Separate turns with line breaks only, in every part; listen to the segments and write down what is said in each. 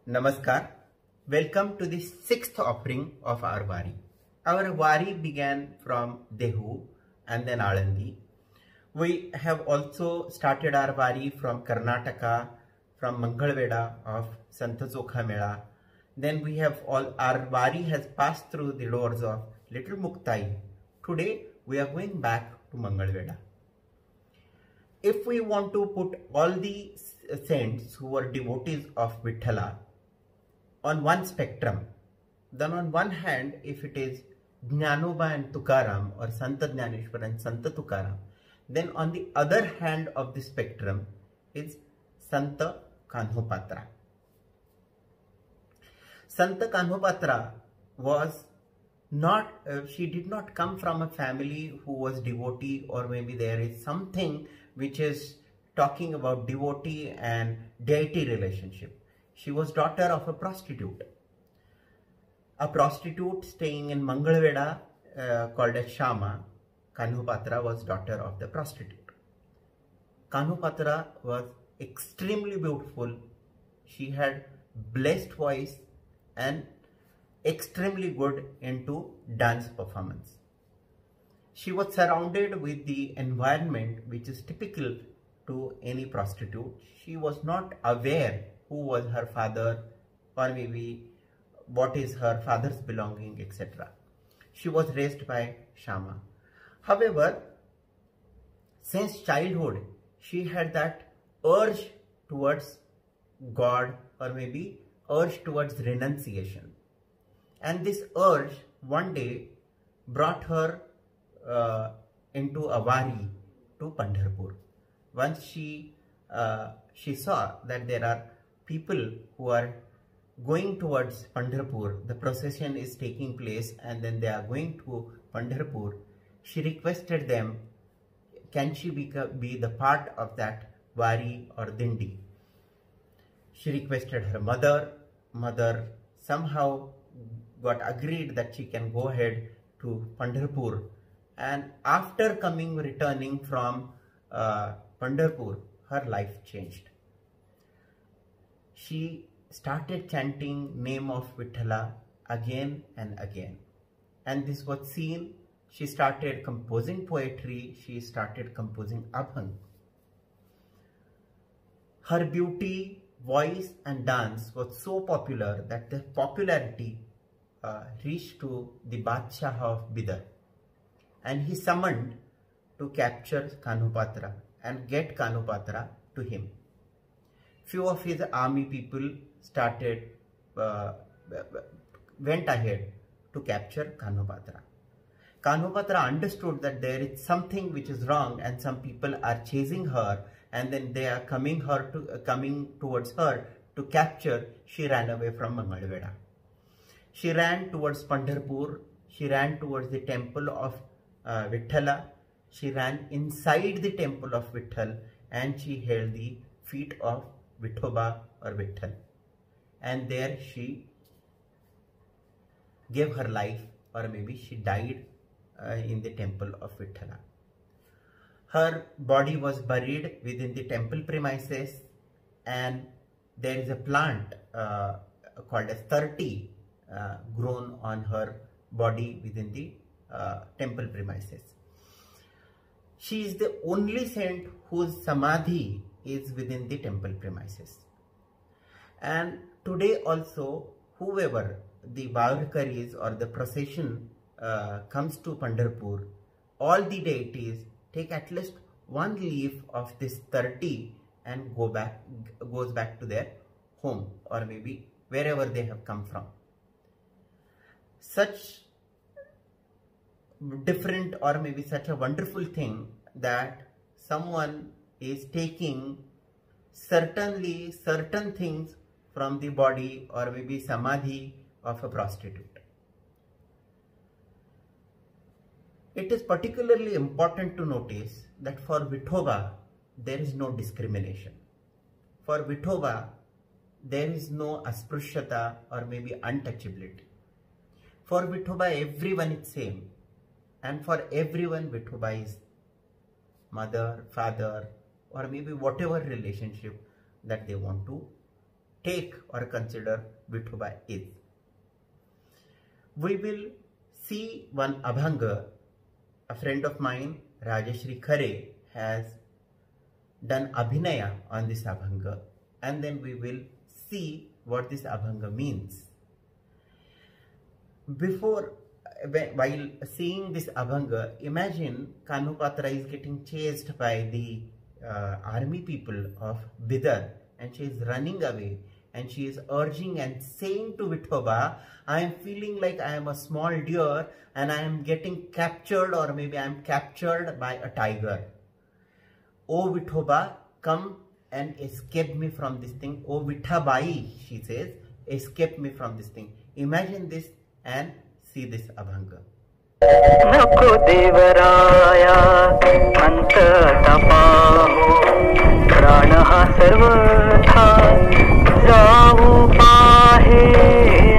Namaskar. Welcome to the sixth offering of our Wari. Our Wari began from Dehu and then Alandi. We have also started our Wari from Karnataka, from Mangalveda of Santa Chokha Mela. Then we have our Wari has passed through the doors of Little Muktai. Today we are going back to Mangalveda. If we want to put all the saints who were devotees of Vithala on one spectrum, then on one hand, if it is Jnanoba and Tukaram or Santa Jnaneshwar and Santa Tukaram, then on the other hand of the spectrum is Santa Kanhopatra. Santa Kanhopatra was not, she did not come from a family who was devotee, or maybe there is something which is talking about devotee and deity relationship. She was daughter of a prostitute. A prostitute staying in Mangalveda called as Shama. Kanhopatra was daughter of the prostitute. Kanhopatra was extremely beautiful. She had blessed voice and extremely good into dance performance. She was surrounded with the environment which is typical to any prostitute. She was not aware who was her father, or maybe what is her father's belonging, etc. She was raised by Shama. However, since childhood, she had that urge towards God, or maybe urge towards renunciation. And this urge one day brought her into a Wari to Pandharpur. Once she saw that there are people who are going towards Pandharpur, the procession is taking place and then they are going to Pandharpur, she requested them, can she be the part of that Wari or Dindi? She requested her mother somehow got agreed that she can go ahead to Pandharpur, and after returning from Pandharpur, her life changed. She started chanting name of Vithala again and again, and this was seen. She started composing poetry, she started composing abhang. Her beauty, voice and dance was so popular that the popularity reached to the Badshah of Bidar, and he summoned to capture Kanhopatra and get Kanhopatra to him. Few of his army people went ahead to capture Kanhopatra. Kanhopatra understood that there is something which is wrong and some people are chasing her, and then they are coming towards her to capture. She ran away from Mangalveda. She ran towards Pandharpur. She ran towards the temple of Vithala. She ran inside the temple of Vitthal, and she held the feet of Vithoba or Vitthal. And there she gave her life, or maybe she died in the temple of Vithala. Her body was buried within the temple premises, and there is a plant called as Tarti grown on her body within the temple premises. She is the only saint whose samadhi is within the temple premises. And today also, whoever the Varkaris or the procession comes to Pandharpur, all the deities take at least one leaf of this Tarti and goes back to their home, or maybe wherever they have come from. Such different, or maybe such a wonderful thing that someone is taking certain things from the body, or maybe samadhi of a prostitute. It is particularly important to notice that for Vithoba there is no discrimination. For Vithoba there is no asprushyata, or maybe untouchability. For Vithoba everyone is same, and for everyone Vithoba is mother, father, or maybe whatever relationship that they want to take or consider Vithoba is. We will see one Abhanga. A friend of mine, Rajeshri Khare, has done Abhinaya on this Abhanga, and then we will see what this Abhanga means. While seeing this Abhanga, imagine Kanhupatra is getting chased by the army people of Bidar, and she is running away, and she is urging and saying to Vithoba, I am feeling like I am a small deer and I am getting captured, or maybe I am captured by a tiger. Oh Vithoba, come and escape me from this thing. Oh Vithabai, she says, escape me from this thing. Imagine this and see this Abhanga.
नको देवराया अंत तपाहो प्राणः सर्वथा जाऊ पाहे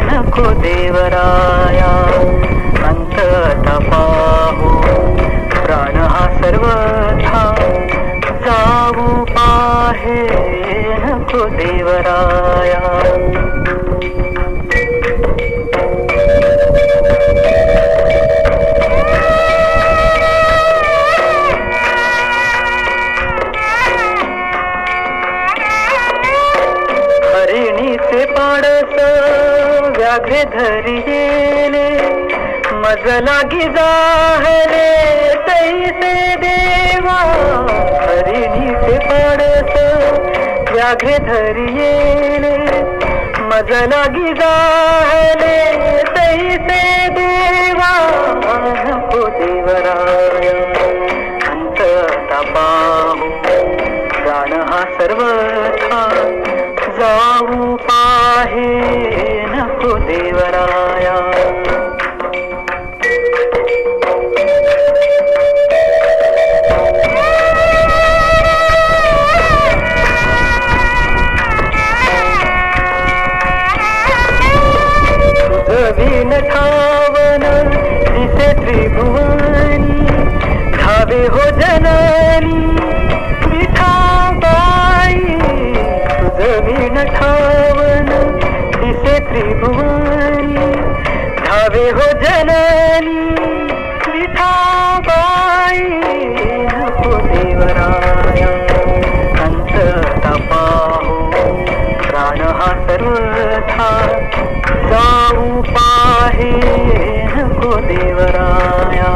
नको देवराया अंत तपाहो प्राणः सर्वथा जाऊ पाहे नको देवराया. व्याघ्रे धरियेले मज लागी जाहले तैसे देवा. हरिणी से पडस व्याघ्रे धरियेले मज लागी जाहले तैसे देवा. नको देवराय अंत तपाहो प्राणः सर्वथा जाऊ पाहे नको देवराया. तुझविन ठावन दिसे त्रिभुवनी धावे हो जननी विठाबाई. तुझविन ठावन दिसे त्रिभुवनी धावे हो जननी विठाबाई. नको देवराया अंत तपाहो प्राणः सर्वथा जाऊ पाहे नको देवराया.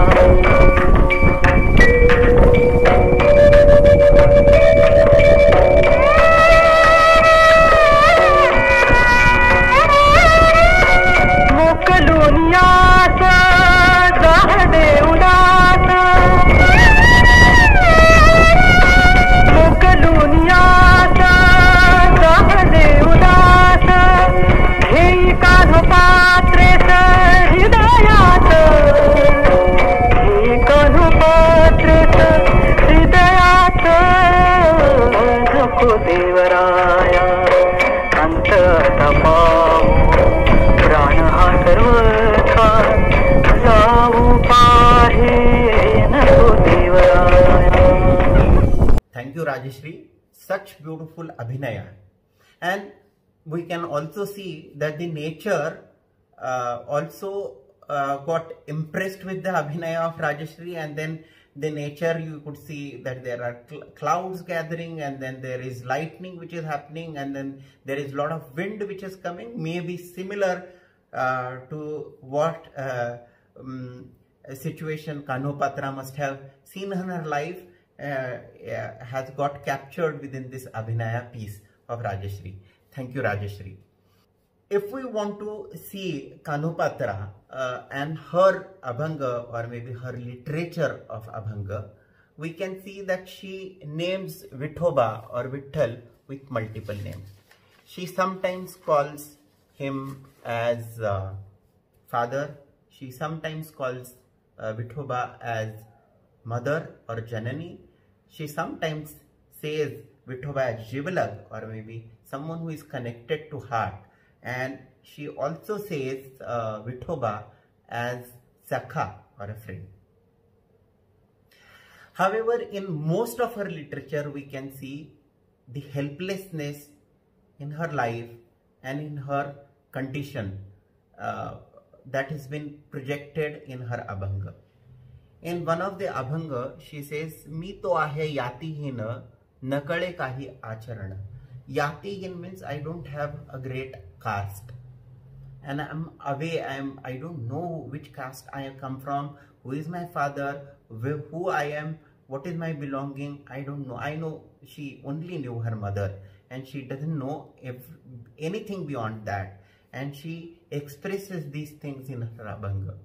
देवराया अंत तपाहो प्राणः सर्वथा जाऊ पाहे नको देवराया.
Thank you, Rajeshri. Such beautiful Abhinaya. And we can also see that the nature also got impressed with the Abhinaya of Rajeshri, and then the nature, you could see that there are clouds gathering, and then there is lightning which is happening, and then there is a lot of wind which is coming, maybe similar to what situation Kanhupatra must have seen in her life, has got captured within this Abhinaya piece of Rajeshri. Thank you, Rajeshri. If we want to see Kanhupatra and her Abhanga, or maybe her literature of Abhanga, we can see that she names Vithoba or Vitthal with multiple names. She sometimes calls him as father. She sometimes calls Vithoba as mother or Janani. She sometimes says Vithoba as Jivalag, or maybe someone who is connected to heart. And she also says Vithoba as Sakha, or a friend. However, in most of her literature, we can see the helplessness in her life and in her condition that has been projected in her Abhanga. In one of the Abhanga, she says, "Mi to ahe yatihin nakale kahi acharana." Yatihin means I don't have a great caste, and I'm away. I don't know which caste I come from, who is my father, who I am, what is my belonging. I don't know. I know she only knew her mother, and she doesn't know anything beyond that. And she expresses these things in her Abhanga.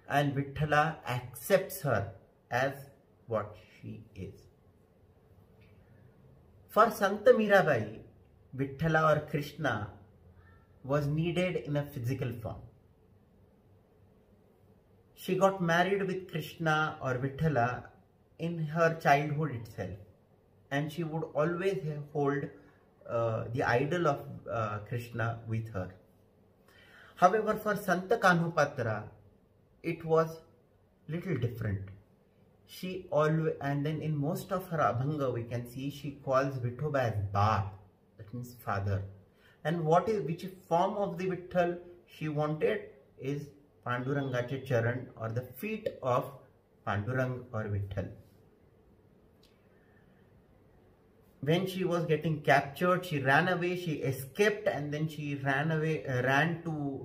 And Vithala accepts her as what she is. For Santa Mirabai, Vithala or Krishna was needed in a physical form. She got married with Krishna or Vithala in her childhood itself, and she would always hold the idol of Krishna with her. However, for Santa Kanhupatra, it was little different. She always, and then in most of her Abhanga we can see she calls Vithoba as Baap, that means father. And which form of the Vitthal she wanted is Pandurangache Charan, or the feet of Pandurang or Vitthal. When she was getting captured, she ran away, she escaped, and then she ran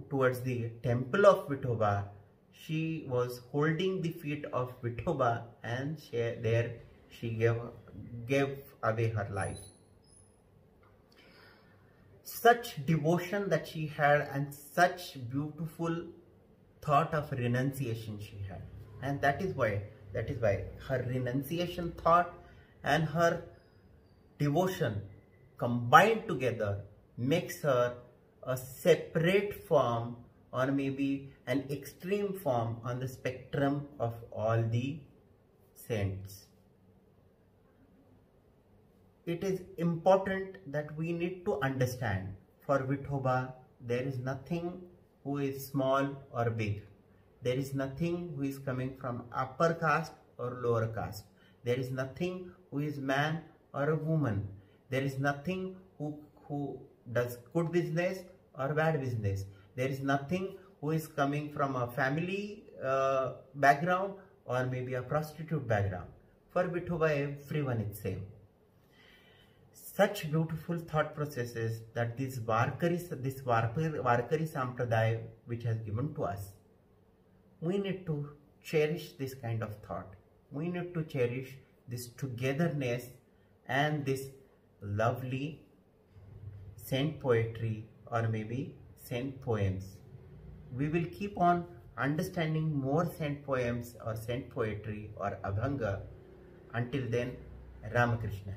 towards the temple of Vithoba. She was holding the feet of Vithoba, and there she gave away her life. Such devotion that she had, and such beautiful thought of renunciation she had, and that is why her renunciation thought and her devotion combined together makes her a separate form, or maybe an extreme form on the spectrum of all the saints. It is important that we need to understand, for Vithoba there is nothing who is small or big. There is nothing who is coming from upper caste or lower caste. There is nothing who is man or a woman. There is nothing who does good business or bad business. There is nothing who is coming from a family background or maybe a prostitute background. For Vithoba, everyone is same. Such beautiful thought processes that this Varkari Sampradaya which has given to us, we need to cherish this kind of thought. We need to cherish this togetherness and this lovely saint poetry, or maybe saint poems. We will keep on understanding more saint poems or saint poetry or Abhanga. Until then, Ramakrishna.